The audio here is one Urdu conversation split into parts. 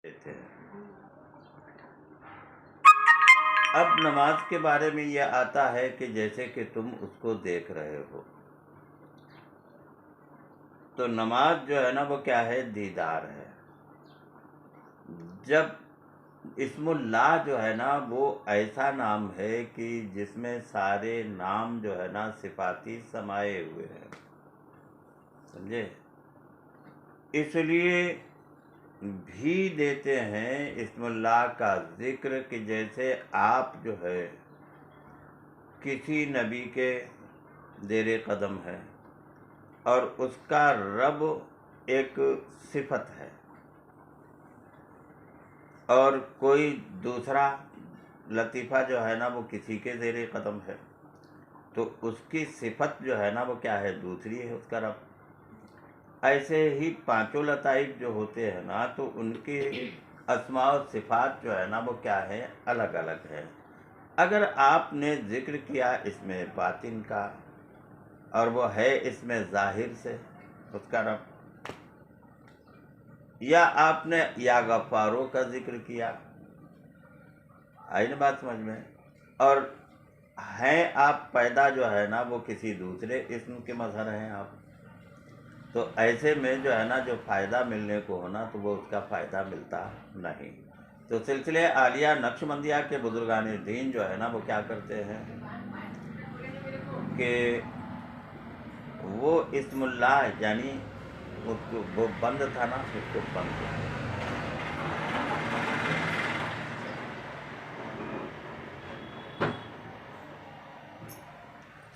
تھے۔ اب نماز کے بارے میں یہ آتا ہے کہ جیسے کہ تم اس کو دیکھ رہے ہو، تو نماز جو ہے نا وہ کیا ہے؟ دیدار ہے۔ جب اسم اللہ جو ہے نا وہ ایسا نام ہے کہ جس میں سارے نام جو ہے نا صفاتی سمائے ہوئے ہیں، سمجھے؟ اس لیے بھی دیتے ہیں اسم اللہ کا ذکر کہ جیسے آپ جو ہے کسی نبی کے زیر قدم ہے اور اس کا رب ایک صفت ہے، اور کوئی دوسرا لطیفہ جو ہے نا وہ کسی کے زیر قدم ہے، تو اس کی صفت جو ہے نا وہ کیا ہے؟ دوسری ہے اس کا رب۔ ایسے ہی پانچوں لطائف جو ہوتے ہیں نا تو ان کی اسماء و صفات جو ہے نا وہ کیا ہے؟ الگ الگ ہے۔ اگر آپ نے ذکر کیا اس میں باطن کا اور وہ ہے اس میں ظاہر سے اس کا رب، یا آپ نے یا غفاروں کا ذکر کیا، آئی نا بات سمجھ میں؟ اور ہیں آپ پیدا جو ہے نا وہ کسی دوسرے اسم کے مظہر ہیں آپ، تو ایسے میں جو ہے نا جو فائدہ ملنے کو ہونا تو وہ اس کا فائدہ ملتا نہیں۔ تو سلسلے عالیہ نقشبندیہ کے بزرگان دین جو ہے نا وہ کیا کرتے ہیں کہ وہ اسم اللہ یعنی وہ بند تھا نا، اس کو بند کیا۔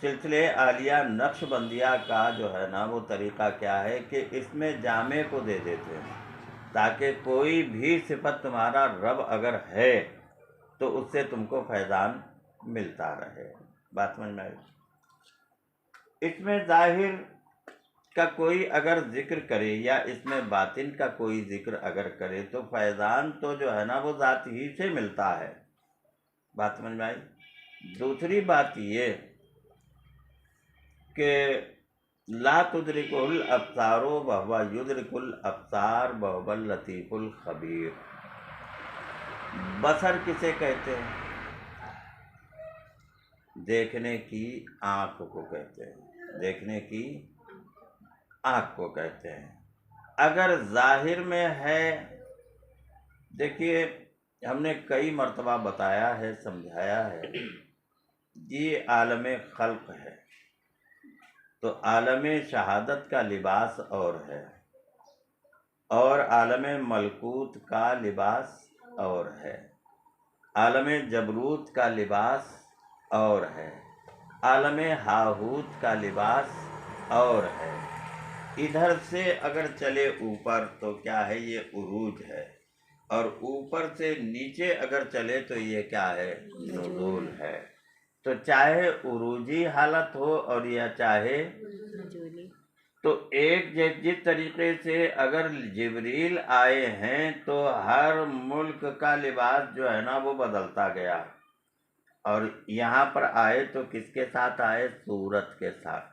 سلسلے عالیہ نقشبندیہ کا جو ہے نا وہ طریقہ کیا ہے کہ اس میں جامع کو دے دیتے ہیں تاکہ کوئی بھی صفت تمہارا رب اگر ہے تو اس سے تم کو فیضان ملتا رہے۔ بات سمجھ میں آئی؟ اس میں ظاہر کا کوئی اگر ذکر کرے یا اس میں باطن کا کوئی ذکر اگر کرے تو فیضان تو جو ہے نا وہ ذات ہی سے ملتا ہے۔ بات سمجھ میں آئی؟ دوسری بات یہ کہ لا تدرک الابصار وهو یدرک الابصار وهو اللطیف الخبیر۔ بصر کسے کہتے ہیں؟ دیکھنے کی آنکھ کو کہتے ہیں، دیکھنے کی آنکھ کو کہتے ہیں۔ اگر ظاہر میں ہے، دیکھیے ہم نے کئی مرتبہ بتایا ہے، سمجھایا ہے، یہ عالم خلق ہے تو عالم شہادت کا لباس اور ہے، اور عالم ملکوت کا لباس اور ہے، عالم جبروت کا لباس اور ہے، عالم ہاہوت کا لباس اور ہے۔ ادھر سے اگر چلے اوپر تو کیا ہے؟ یہ عروج ہے، اور اوپر سے نیچے اگر چلے تو یہ کیا ہے؟ نزول ہے۔ تو چاہے عروجی حالت ہو اور یا چاہے نزولی، تو ایک جس طریقے سے اگر جبریل آئے ہیں تو ہر ملک کا لباس جو ہے نا وہ بدلتا گیا، اور یہاں پر آئے تو کس کے ساتھ آئے؟ صورت کے ساتھ،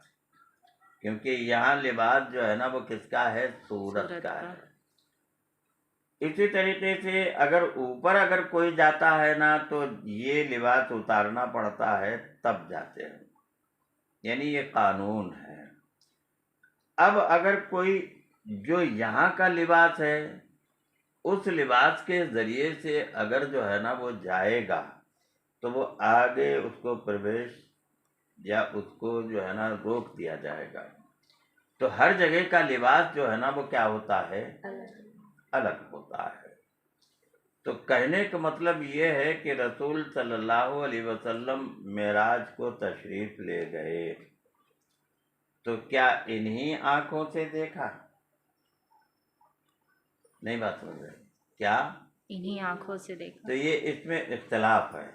کیونکہ یہاں لباس جو ہے نا وہ کس کا ہے؟ صورت کا ہے۔ اسی طریقے سے اگر اوپر اگر کوئی جاتا ہے نا تو یہ لباس اتارنا پڑتا ہے تب جاتے ہیں، یعنی یہ قانون ہے۔ اب اگر کوئی جو یہاں کا لباس ہے اس لباس کے ذریعے سے اگر جو ہے نا وہ جائے گا تو وہ آگے اس کو پرویش یا اس کو جو ہے نا روک دیا جائے گا۔ تو ہر جگہ کا لباس جو ہے نا وہ کیا ہوتا ہے؟ الگ ہوتا ہے۔ تو کہنے کا مطلب یہ ہے کہ رسول صلی اللہ علیہ وسلم معراج کو تشریف لے گئے تو کیا انہی آنکھوں سے دیکھا؟ نہیں بات سمجھ رہے؟ کیا انہی آنکھوں سے دیکھا؟ تو یہ اس میں اختلاف ہے،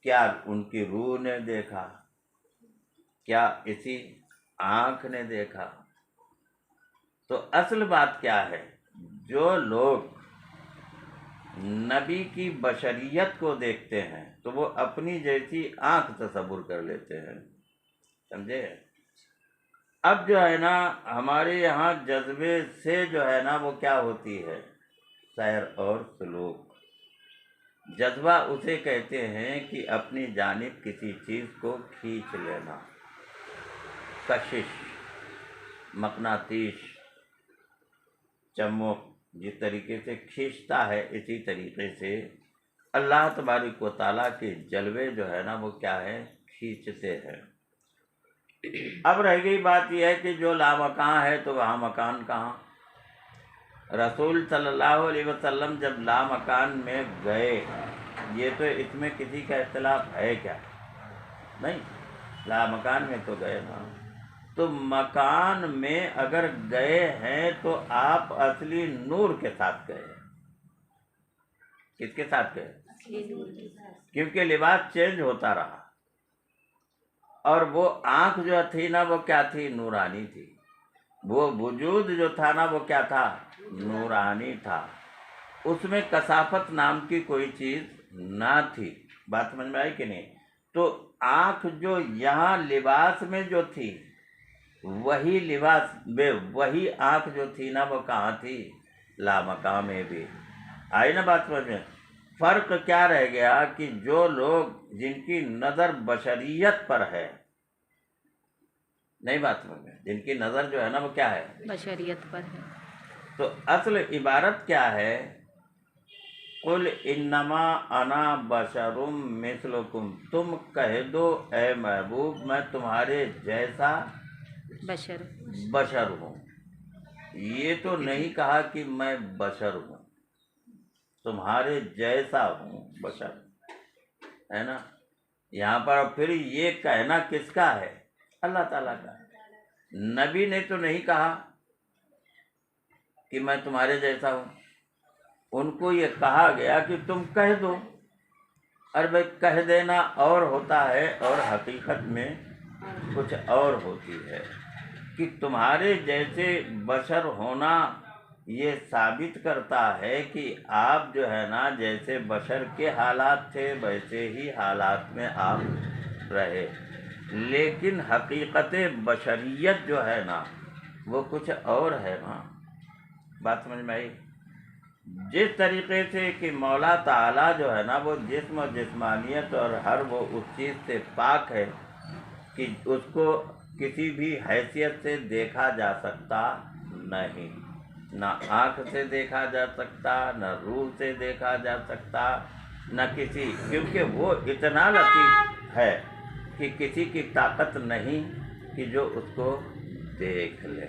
کیا ان کی روح نے دیکھا، کیا اسی آنکھ نے دیکھا؟ تو اصل بات کیا ہے؟ جو لوگ نبی کی بشریت کو دیکھتے ہیں تو وہ اپنی جیسی آنکھ تصور کر لیتے ہیں، سمجھے؟ اب جو ہے نا ہمارے یہاں جذبے سے جو ہے نا وہ کیا ہوتی ہے؟ سیر اور سلوک۔ جذبہ اسے کہتے ہیں کہ اپنی جانب کسی چیز کو کھینچ لینا، کشش، مقناطیس، چمک جس طریقے سے کھینچتا ہے، اسی طریقے سے اللہ تبارک و تعالیٰ کے جلوے جو ہے نا وہ کیا ہے، کھینچتے ہیں۔ اب رہ گئی بات یہ ہے کہ جو لامکاں ہے تو وہاں مکان کہاں؟ رسول صلی اللہ علیہ وسلم جب لامکان میں گئے، یہ تو اس میں کسی کا اختلاف ہے کیا؟ نہیں، لامکان میں تو گئے نا۔ تو مکان میں اگر گئے ہیں تو آپ اصلی نور کے ساتھ گئے۔ کس کے ساتھ گئے؟ کیونکہ لباس چینج ہوتا رہا، اور وہ آنکھ جو تھی نا وہ کیا تھی؟ نورانی تھی۔ وہ وجود جو تھا نا وہ کیا تھا؟ نورانی تھا۔ اس میں کثافت نام کی کوئی چیز نہ تھی۔ بات سمجھ میں آئی کہ نہیں؟ تو آنکھ جو یہاں لباس میں جو تھی، وہی لباس میں وہی آنکھ جو تھی نا وہ کہاں تھی؟ لامکان میں بھی۔ آئی نا بات سمجھ میں؟ فرق کیا رہ گیا کہ جو لوگ جن کی نظر بشریت پر ہے، نہیں بات سمجھ میں، جن کی نظر جو ہے نا وہ کیا ہے؟ بشریت پر ہے۔ تو اصل عبارت کیا ہے؟ قل انما انا بشر مثلکم، تم کہہ دو اے محبوب میں تمہارے جیسا بشر ہوں۔ یہ تو نہیں کہا کہ میں بشر ہوں، تمہارے جیسا ہوں، بشر ہے نا۔ یہاں پر پھر یہ کہنا کس کا ہے؟ اللہ تعالیٰ کا۔ نبی نے تو نہیں کہا کہ میں تمہارے جیسا ہوں، ان کو یہ کہا گیا کہ تم کہہ دو۔ اور بھائی کہہ دینا اور ہوتا ہے اور حقیقت میں کچھ اور ہوتی ہے، کہ تمہارے جیسے بشر ہونا یہ ثابت کرتا ہے کہ آپ جو ہے نا جیسے بشر کے حالات تھے ویسے ہی حالات میں آپ رہے، لیکن حقیقت بشریت جو ہے نا وہ کچھ اور ہے نا۔ بات سمجھ میں آئی؟ جس طریقے سے کہ مولا تعالیٰ جو ہے نا وہ جسم و جسمانیت اور ہر وہ اس چیز سے پاک ہے کہ اس کو کسی بھی حیثیت سے دیکھا جا سکتا نہیں، نہ آنکھ سے دیکھا جا سکتا، نہ روح سے دیکھا جا سکتا، نہ کسی، کیونکہ وہ اتنا لطیف ہے کہ کسی کی طاقت نہیں کہ جو اس کو دیکھ لے۔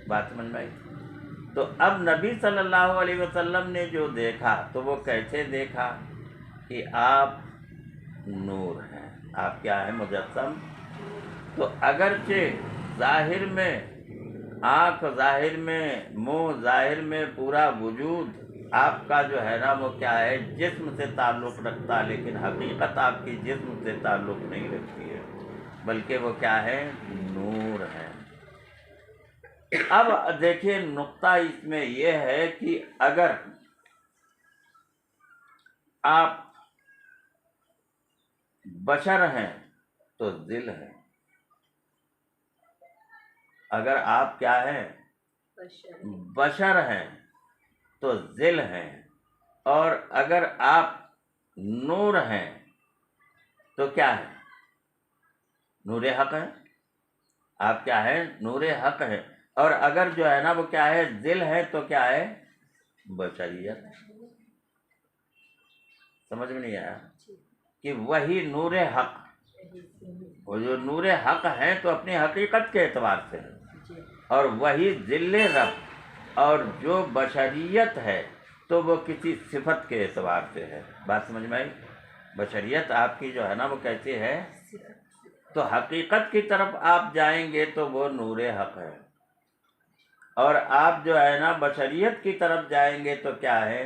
بات سمجھ میں آئی؟ تو اب نبی صلی اللہ علیہ وسلم نے جو دیکھا تو وہ کیسے دیکھا؟ کہ آپ نور ہیں، آپ کیا ہیں؟ مجسم۔ تو اگرچہ ظاہر میں آنکھ، ظاہر میں منہ، ظاہر میں پورا وجود آپ کا جو ہے نا وہ کیا ہے؟ جسم سے تعلق رکھتا، لیکن حقیقت آپ کی جسم سے تعلق نہیں رکھتی ہے، بلکہ وہ کیا ہے؟ نور ہے۔ اب دیکھیے نقطہ اس میں یہ ہے کہ اگر آپ بشر ہیں تو ذل ہے، اگر آپ کیا ہیں؟ بشر ہیں تو ذل ہیں، اور اگر آپ نور ہیں تو کیا ہے؟ نور حق ہے۔ آپ کیا ہے؟ نور حق ہے۔ اور اگر جو ہے نا وہ کیا ہے؟ ذل ہے تو کیا ہے؟ بشریت۔ سمجھ میں نہیں آیا؟ کہ وہی نور حق، وہ جو نور حق ہیں تو اپنی حقیقت کے اعتبار سے ہے، اور وہی ذل رب، اور جو بشریت ہے تو وہ کسی صفت کے اعتبار سے ہے۔ بات سمجھ میں آئی؟ بشریت آپ کی جو ہے نا وہ کیسی ہے؟ تو حقیقت کی طرف آپ جائیں گے تو وہ نور حق ہے، اور آپ جو ہے نا بشریت کی طرف جائیں گے تو کیا ہے؟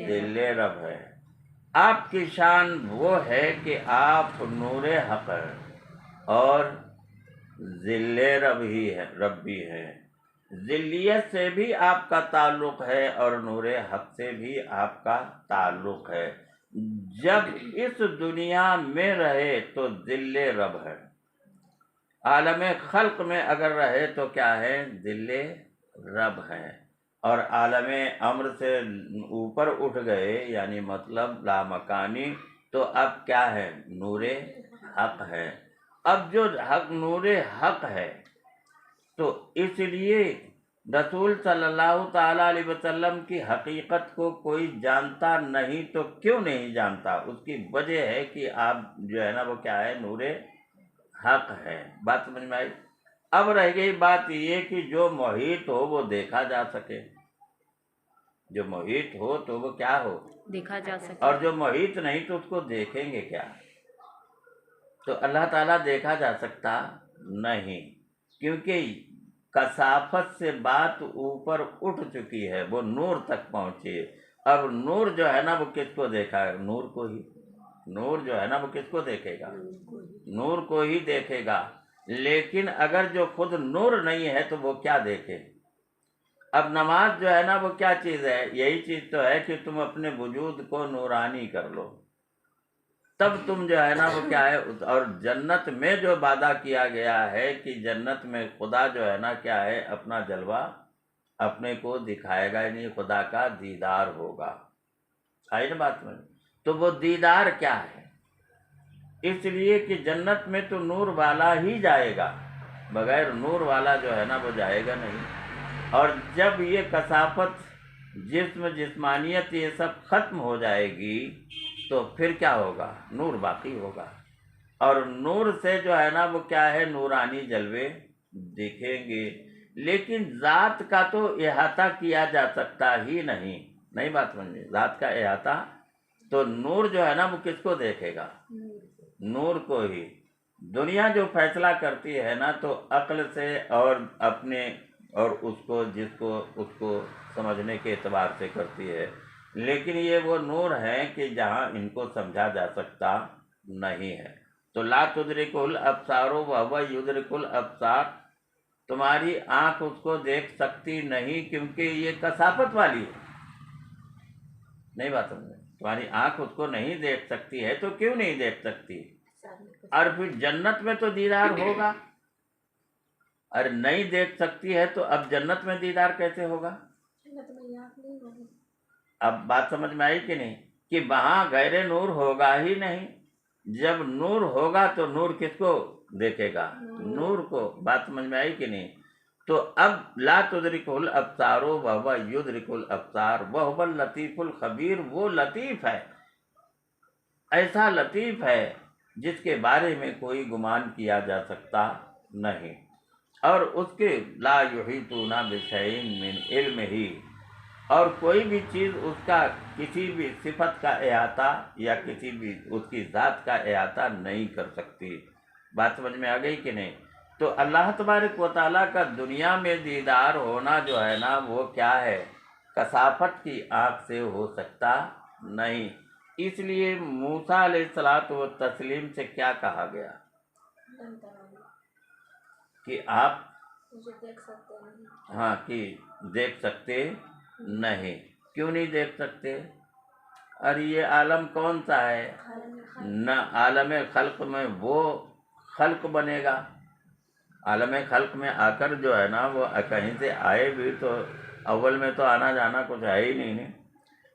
ذل رب ہے۔ آپ کی شان وہ ہے کہ آپ نور حق ہے اور ذل رب ہی ہے، رب بھی ہے۔ ذلیت سے بھی آپ کا تعلق ہے اور نور حق سے بھی آپ کا تعلق ہے۔ جب اس دنیا میں رہے تو ذل رب ہے، عالم خلق میں اگر رہے تو کیا ہے؟ ذل رب ہے۔ اور عالم امر سے اوپر اٹھ گئے، یعنی مطلب لامکانی، تو اب کیا ہے؟ نور حق ہے۔ اب جو حق نور حق ہے، تو اس لیے رسول صلی اللہ تعالیٰ علیہ وسلم کی حقیقت کو کوئی جانتا نہیں، تو کیوں نہیں جانتا؟ اس کی وجہ ہے کہ آپ جو ہے نا وہ کیا ہے؟ نور حق ہے۔ بات سمجھ میں آئی؟ اب رہ گئی بات یہ کہ جو محیط ہو وہ دیکھا جا سکے، جو محیط ہو تو وہ کیا ہو؟ دیکھا جا سکے۔ اور جو محیط نہیں تو اس کو دیکھیں گے کیا؟ تو اللہ تعالیٰ دیکھا جا سکتا نہیں، کیونکہ کثافت سے بات اوپر اٹھ چکی ہے، وہ نور تک پہنچی ہے۔ اب نور جو ہے نا وہ کس کو دیکھا ہے؟ نور کو ہی۔ نور جو ہے نا وہ کس کو دیکھے گا؟ نور کو ہی دیکھے گا۔ لیکن اگر جو خود نور نہیں ہے تو وہ کیا دیکھے؟ اب نماز جو ہے نا وہ کیا چیز ہے؟ یہی چیز تو ہے کہ تم اپنے وجود کو نورانی کر لو، تب تم جو ہے نا وہ کیا ہے؟ اور جنت میں جو وعدہ کیا گیا ہے کہ جنت میں خدا جو ہے نا کیا ہے؟ اپنا جلوہ اپنے کو دکھائے گا، یعنی خدا کا دیدار ہوگا۔ آئی نا بات میں؟ تو وہ دیدار کیا ہے؟ اس لیے کہ جنت میں تو نور والا ہی جائے گا، بغیر نور والا جو ہے نا وہ جائے گا نہیں۔ اور جب یہ کثافت، جسم، جسمانیت، یہ سب ختم ہو جائے گی تو پھر کیا ہوگا؟ نور باقی ہوگا، اور نور سے جو ہے نا وہ کیا ہے؟ نورانی جلوے دکھیں گے۔ لیکن ذات کا تو احاطہ کیا جا سکتا ہی نہیں بات سمجھے؟ ذات کا احاطہ تو نور جو ہے نا وہ کس کو دیکھے گا؟ نور کو ہی۔ دنیا جو فیصلہ کرتی ہے نا تو عقل سے اور اپنے اور اس کو سمجھنے کے اعتبار سے کرتی ہے، لیکن یہ وہ نور ہے کہ جہاں ان کو سمجھا جا سکتا نہیں ہے۔ تو لا تدرک الابصار وہو یدرک الابصار، تمہاری آنکھ اس کو دیکھ سکتی نہیں کیونکہ یہ کثافت والی ہے۔ نہیں بات سمجھے؟ تمہاری آنکھ اس کو نہیں دیکھ سکتی ہے، تو کیوں نہیں دیکھ سکتی؟ اور پھر جنت میں تو دیدار ہوگا، اور نہیں دیکھ سکتی ہے تو اب جنت میں دیدار کیسے ہوگا؟ اب بات سمجھ میں آئی کہ نہیں؟ کہ وہاں غیر نور ہوگا ہی نہیں۔ جب نور ہوگا تو نور کس کو دیکھے گا؟ نور کو۔ بات سمجھ میں آئی کہ نہیں؟ تو اب لا تدرک الابصار وہو یدرک الابصار وہو اللطیف الخبیر، وہ لطیف ہے، ایسا لطیف ہے جس کے بارے میں کوئی گمان کیا جا سکتا نہیں۔ اور اس کے لا یحیطون بشیء من علمہ، اور کوئی بھی چیز اس کا کسی بھی صفت کا احاطہ یا کسی بھی اس کی ذات کا احاطہ نہیں کر سکتی۔ بات سمجھ میں آ گئی کہ نہیں؟ تو اللہ تبارک و تعالیٰ کا دنیا میں دیدار ہونا جو ہے نا وہ کیا ہے؟ کثافت کی آنکھ سے ہو سکتا نہیں۔ اس لیے موسیٰ علیہ الصلوۃ والتسلیم سے کیا کہا گیا؟ کہ آپ ہاں کہ دیکھ سکتے نہیں۔ کیوں نہیں دیکھ سکتے؟ اور یہ عالم کون سا ہے؟ نہ عالم خلق میں وہ خلق بنے گا۔ عالم خلق میں آ کر جو ہے نا وہ کہیں سے آئے بھی تو اول میں تو آنا جانا کچھ ہے ہی نہیں۔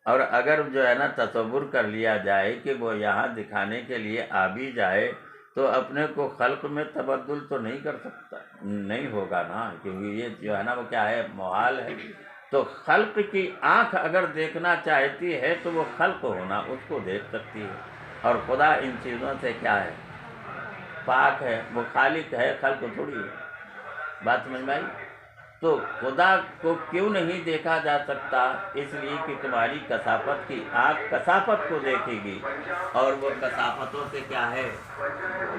اور اگر جو ہے نا تصور کر لیا جائے کہ وہ یہاں دکھانے کے لیے آ بھی جائے تو اپنے کو خلق میں تبدل تو نہیں کر سکتا، نہیں ہوگا نا، کیونکہ یہ جو ہے نا وہ کیا ہے؟ محال ہے۔ تو خلق کی آنکھ اگر دیکھنا چاہتی ہے تو وہ خلق ہونا اس کو دیکھ سکتی ہے، اور خدا ان چیزوں سے کیا ہے؟ پاک ہے، وہ خالق ہے، خلق تھوڑی ہے۔ بات سمجھ میں آئی؟ تو خدا کو کیوں نہیں دیکھا جا سکتا؟ اس لیے کہ تمہاری کثافت کی آنکھ کثافت کو دیکھے گی، اور وہ کثافتوں سے کیا ہے؟